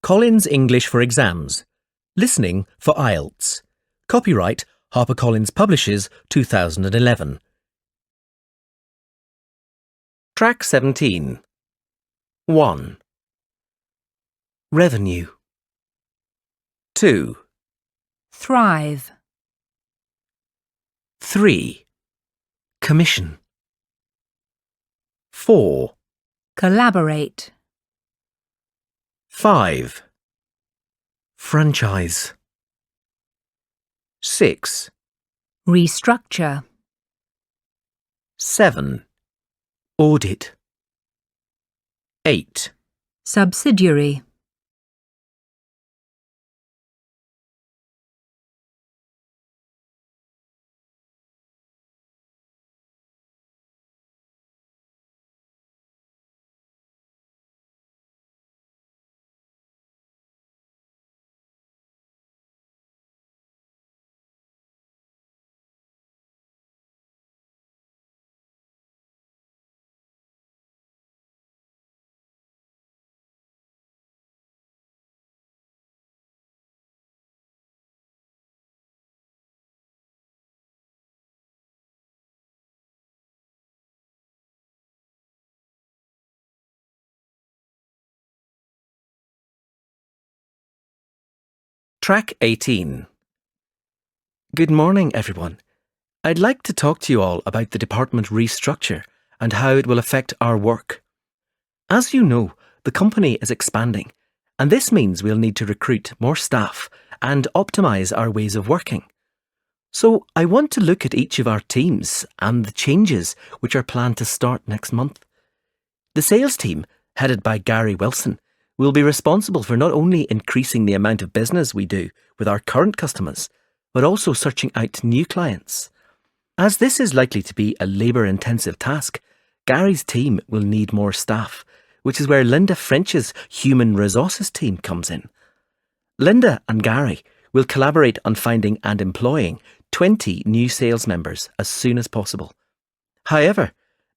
Collins English for Exams. Listening for IELTS. Copyright HarperCollins Publishers 2011. Track 17. 1. Revenue. 2. Thrive. 3. Commission. 4. Collaborate. 5. Franchise. 6. Restructure. 7. Audit. 8. Subsidiary. Track 18. Good morning, everyone. I'd like to talk to you all about the department restructure and how it will affect our work. As you know, the company is expanding, and this means we'll need to recruit more staff and optimise our ways of working. So I want to look at each of our teams and the changes which are planned to start next month. The sales team, headed by Gary Wilson, will be responsible for not only increasing the amount of business we do with our current customers, but also searching out new clients. As this is likely to be a labour-intensive task, Gary's team will need more staff, which is where Linda French's human resources team comes in. Linda and Gary will collaborate on finding and employing 20 new sales members as soon as possible. However,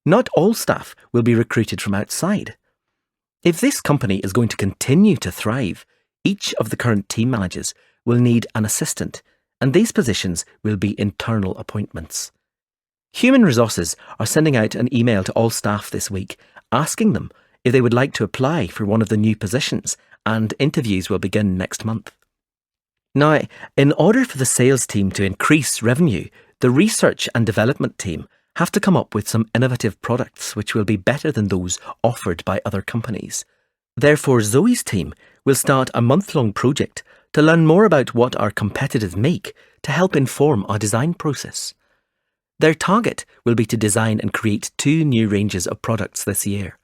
not all staff will be recruited from outside. If this company is going to continue to thrive, each of the current team managers will need an assistant, and these positions will be internal appointments. Human Resources are sending out an email to all staff this week, asking them if they would like to apply for one of the new positions, and interviews will begin next month. Now, in order for the sales team to increase revenue, the research and development team have to come up with some innovative products which will be better than those offered by other companies. Therefore, Zoe's team will start a month-long project to learn more about what our competitors make to help inform our design process. Their target will be to design and create 2 new ranges of products this year.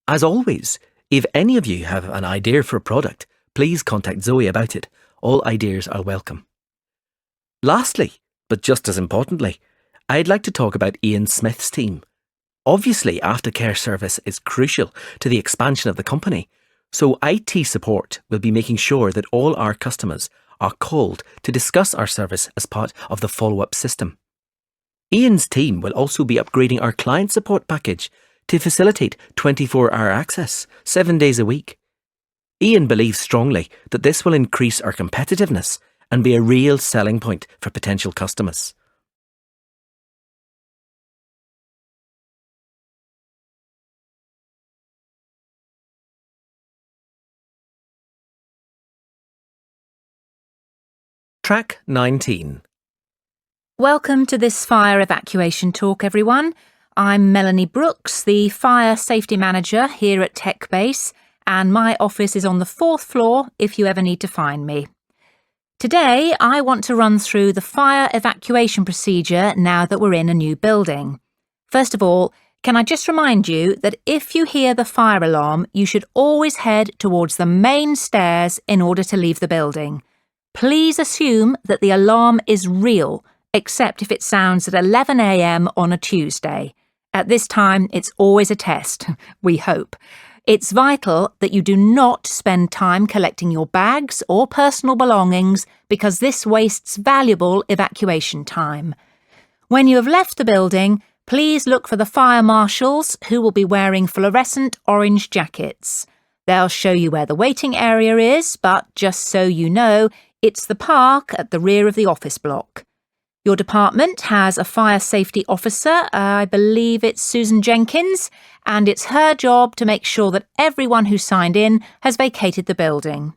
As always, if any of you have an idea for a product, please contact Zoe about it. All ideas are welcome. Lastly, but just as importantly, I'd like to talk about Ian Smith's team. Obviously, aftercare service is crucial to the expansion of the company, so IT support will be making sure that all our customers are called to discuss our service as part of the follow-up system. Ian's team will also be upgrading our client support package to facilitate 24-hour access, 7 days a week. Ian believes strongly that this will increase our competitiveness and be a real selling point for potential customers. Track 19. Welcome to this fire evacuation talk, everyone. I'm Melanie Brooks, the Fire Safety Manager here at Tech Base, and my office is on the 4th floor if you ever need to find me. Today, I want to run through the fire evacuation procedure now that we're in a new building. First of all, can I just remind you that if you hear the fire alarm, you should always head towards the main stairs in order to leave the building. Please assume that the alarm is real, except if it sounds at 11 a.m. on a Tuesday. At this time, it's always a test, we hope. It's vital that you do not spend time collecting your bags or personal belongings because this wastes valuable evacuation time. When you have left the building, please look for the fire marshals who will be wearing fluorescent orange jackets. They'll show you where the waiting area is, but just so you know, it's the park at the rear of the office block. Your department has a fire safety officer, I believe it's Susan Jenkins, and it's her job to make sure that everyone who signed in has vacated the building.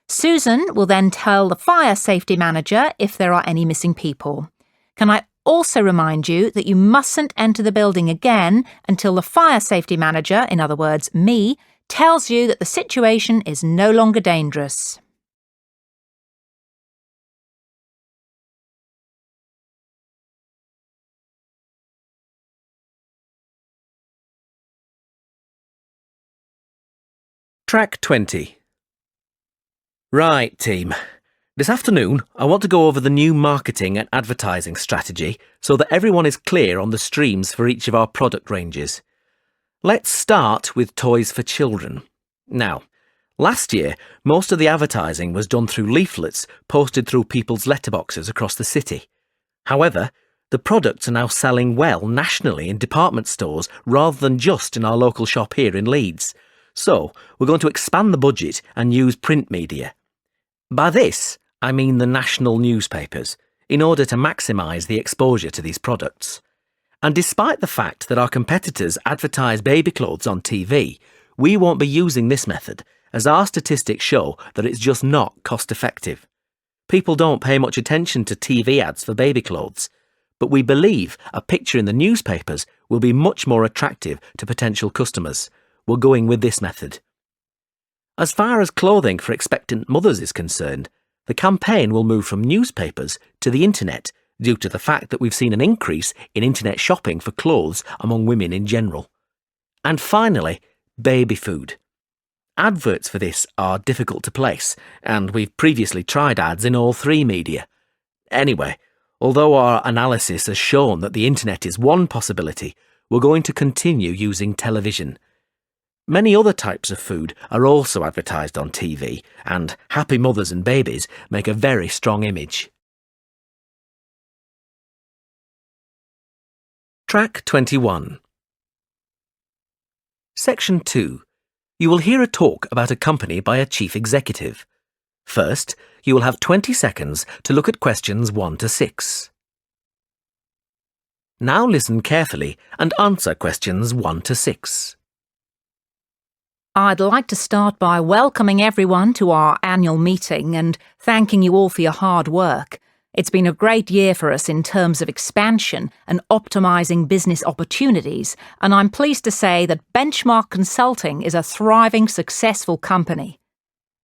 Susan will then tell the fire safety manager if there are any missing people. Can I also remind you that you mustn't enter the building again until the fire safety manager, in other words, me, tells you that the situation is no longer dangerous. Track 20. Right, team. This afternoon, I want to go over the new marketing and advertising strategy so that everyone is clear on the streams for each of our product ranges. Let's start with toys for children. Now, last year, most of the advertising was done through leaflets posted through people's letterboxes across the city. However, the products are now selling well nationally in department stores rather than just in our local shop here in Leeds. So, we're going to expand the budget and use print media. By this, I mean the national newspapers, in order to maximise the exposure to these products. And despite the fact that our competitors advertise baby clothes on TV, we won't be using this method, as our statistics show that it's just not cost effective. People don't pay much attention to TV ads for baby clothes, but we believe a picture in the newspapers will be much more attractive to potential customers. We're going with this method. As far as clothing for expectant mothers is concerned, the campaign will move from newspapers to the internet due to the fact that we've seen an increase in internet shopping for clothes among women in general. And finally, baby food. Adverts for this are difficult to place, and we've previously tried ads in all three media. Anyway, although our analysis has shown that the internet is one possibility, we're going to continue using television. Many other types of food are also advertised on TV, and happy mothers and babies make a very strong image. Track 21. Section 2. You will hear a talk about a company by a chief executive. First, you will have 20 seconds to look at questions 1 to 6. Now listen carefully and answer questions 1 to 6. I'd like to start by welcoming everyone to our annual meeting and thanking you all for your hard work. It's been a great year for us in terms of expansion and optimising business opportunities, and I'm pleased to say that Benchmark Consulting is a thriving, successful company.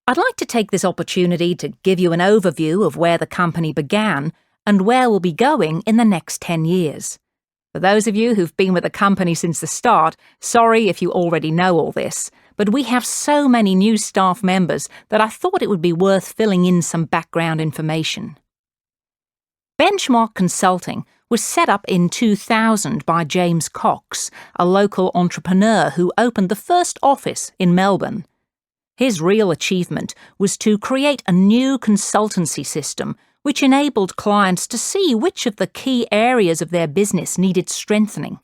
I'd like to take this opportunity to give you an overview of where the company began and where we'll be going in the next 10 years. For those of you who've been with the company since the start, sorry if you already know all this, but we have so many new staff members that I thought it would be worth filling in some background information. Benchmark Consulting was set up in 2000 by James Cox, a local entrepreneur who opened the first office in Melbourne. His real achievement was to create a new consultancy system which enabled clients to see which of the key areas of their business needed strengthening.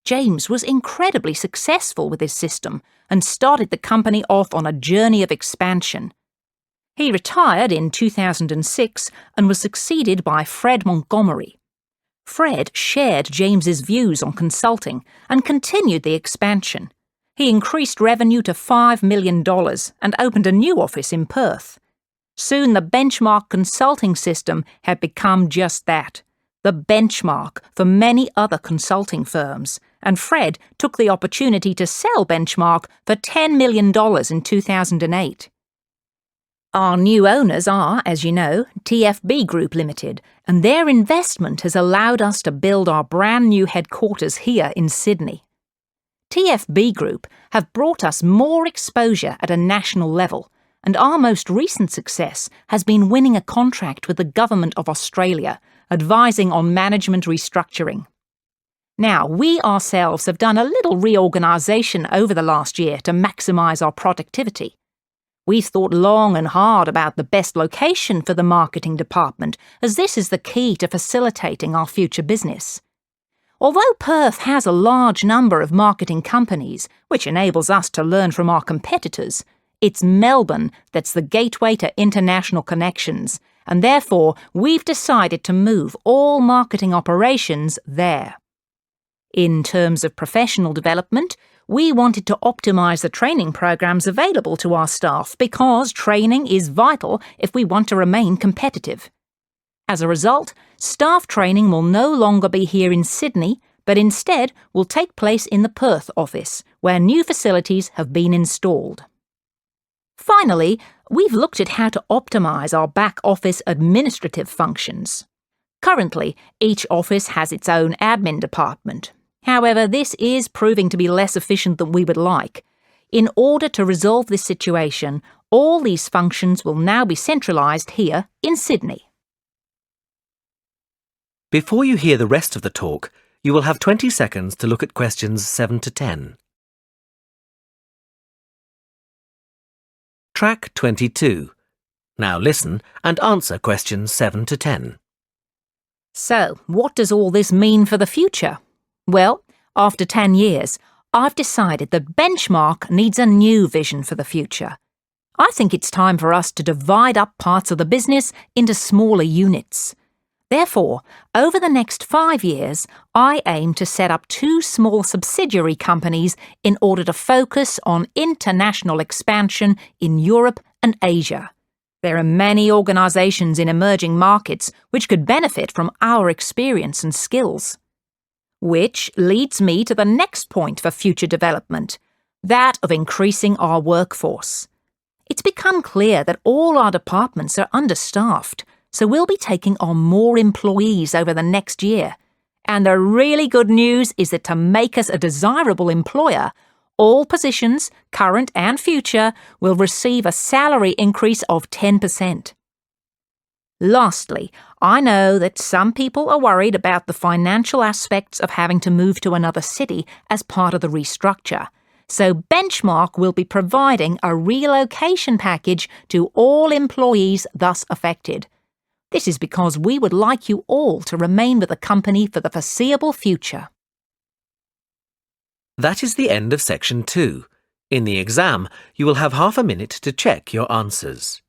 James was incredibly successful with his system and started the company off on a journey of expansion. He retired in 2006 and was succeeded by Fred Montgomery. Fred shared James's views on consulting and continued the expansion. He increased revenue to $5 million and opened a new office in Perth. Soon the Benchmark Consulting system had become just that, the benchmark for many other consulting firms, and Fred took the opportunity to sell Benchmark for $10 million in 2008. Our new owners are, as you know, TFB Group Limited, and their investment has allowed us to build our brand new headquarters here in Sydney. TFB Group have brought us more exposure at a national level, and our most recent success has been winning a contract with the Government of Australia, advising on management restructuring. Now, we ourselves have done a little reorganisation over the last year to maximise our productivity. We've thought long and hard about the best location for the marketing department, as this is the key to facilitating our future business. Although Perth has a large number of marketing companies, which enables us to learn from our competitors, it's Melbourne that's the gateway to international connections, and therefore we've decided to move all marketing operations there. In terms of professional development, we wanted to optimise the training programs available to our staff because training is vital if we want to remain competitive. As a result, staff training will no longer be here in Sydney, but instead will take place in the Perth office, where new facilities have been installed. Finally, we've looked at how to optimise our back office administrative functions. Currently, each office has its own admin department. However, this is proving to be less efficient than we would like. In order to resolve this situation, all these functions will now be centralised here in Sydney. Before you hear the rest of the talk, you will have 20 seconds to look at questions 7 to 10. Track 22. Now listen and answer questions 7 to 10. So, what does all this mean for the future? Well, after 10 years, I've decided that Benchmark needs a new vision for the future. I think it's time for us to divide up parts of the business into smaller units. Therefore, over the next 5 years, I aim to set up 2 small subsidiary companies in order to focus on international expansion in Europe and Asia. There are many organisations in emerging markets which could benefit from our experience and skills. Which leads me to the next point for future development, that of increasing our workforce. It's become clear that all our departments are understaffed, so we'll be taking on more employees over the next year. And the really good news is that to make us a desirable employer, all positions, current and future, will receive a salary increase of 10%. Lastly, I know that some people are worried about the financial aspects of having to move to another city as part of the restructure. So Benchmark will be providing a relocation package to all employees thus affected. This is because we would like you all to remain with the company for the foreseeable future. That is the end of section 2. In the exam, you will have half a minute to check your answers.